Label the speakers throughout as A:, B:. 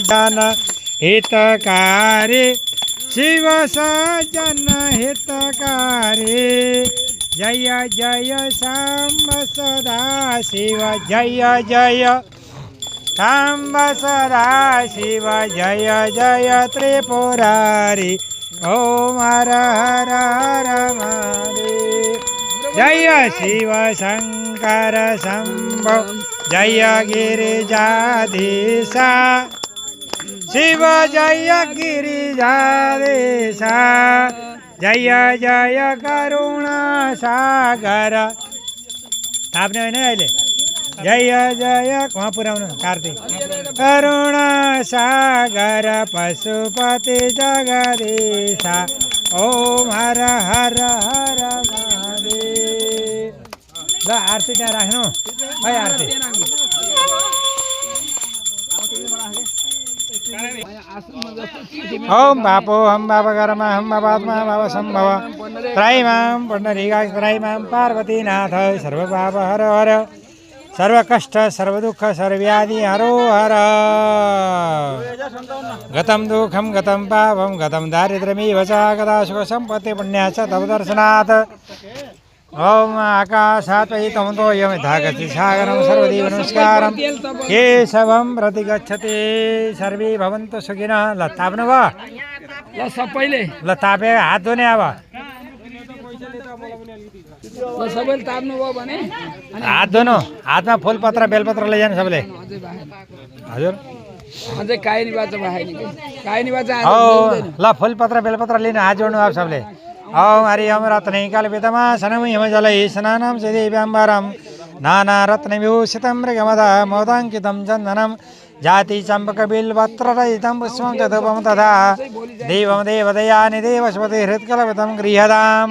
A: जन हितकारी शिव सजन हितकारी जय जय सांब सदा शिव जय जय सांब सदा शिव जय जय त्रिपुरारी ओम हर हर हर महादेव जय शिव शंकर शंभो जय गिरिजाधीशा शिव जय गिरिजाधीशा जय जय करुणा सागर आपने नहीं आइले जय जय कहाँ पुराउनु कार्तिक करुणा सागर पशुपति जगदीशा ओम हर हर हर महादेव ल आरती त्यहाँ राख्नु है आरती ओम बापो हम बाबा गरमा हम बाबात्मा बाबा सम्भव त्रैमां पुण्डरीका त्रैमां पार्वतीनाथ सर्वपाप हर हर सर्वकष्ट सर्वदुःख सर्वव्याधि हरो हर गतं दुःखं गतं पापं गतं दारिद्र्यमेव च गता सुखसम्पत्ति पुण्याश्च तव दर्शनात् ओम आकाशात् वैतमतो यमिथागति सागरं सर्वदेव नमस्कारं केशवं प्रति गच्छति सर्वे भवन्तु सुखिनः ल ताप्नु भयो
B: ल सबैले
A: ल तापे हात धुने अब
B: ल सबैले ताप्नु भयो भने
A: हात धुनु हातमा फुलपत्र बेलपत्र लैजानु सबैले हजुर
B: अझै काइनी बाचा भाइ नि काइनी बाचा
A: हो ल फुलपत्र बेलपत्र लिनु हात जोड्नु अब सबैले ओम हरिओम रत्नैकल्पितमा सनम हिमजलै स्नानं सुदेव्याम्बरं नानारत्नविभूषितं मृगमदा मोदाङ्कितं चन्दनं जाति चम्पकबिल्वत्ररहितं पुष्पं चतुपं तथा देवं देवदयानि देवस्वति हृत्कल्पितं गृह्यतां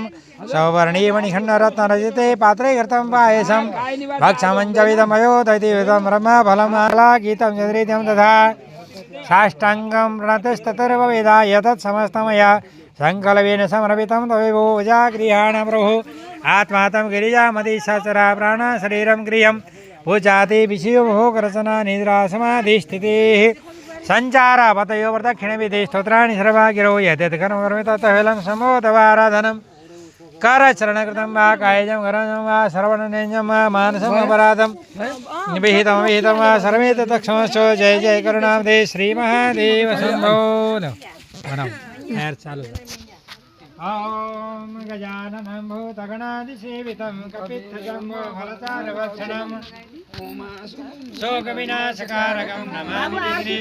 A: सौवर्णीमणिखण्डरत्नरजिते पात्रे घृतं पायसं भक्षमञ्चविदमयोदयतिविदं ब्रह्मफलमालागीतं चन्द्रितं तथा साष्टाङ्गं प्रणतस्ततर्ववेदा यतत् समस्तमया संकल्पेन समर्पितं तवेवो गृहाण प्रभु आत्मा तं गिरिजामतिसचरा प्राण शरीरं गृहं पूजाति विषयोभोगरचना निद्रा समाधिस्थितिः सञ्चारपतयो प्रदक्षिणविधि स्तोत्राणि सर्वा गिरौ यद्यत् कर्म कर्मे तत्फलं सम्भवतवाराधनं करचरणकृतं वा कायजं करं वा श्रवणनेञ्जं वा मानसमपराधं विहितं वा सर्वे तत्क्षमस्व जय जय करुणाब्धे श्रीमहादेव शम्भो चालू ओम गजाननं भूतगणादिसेवितं कपित्थजम्बो फलचारुभक्षणं शोकविनाशकारकं नमामि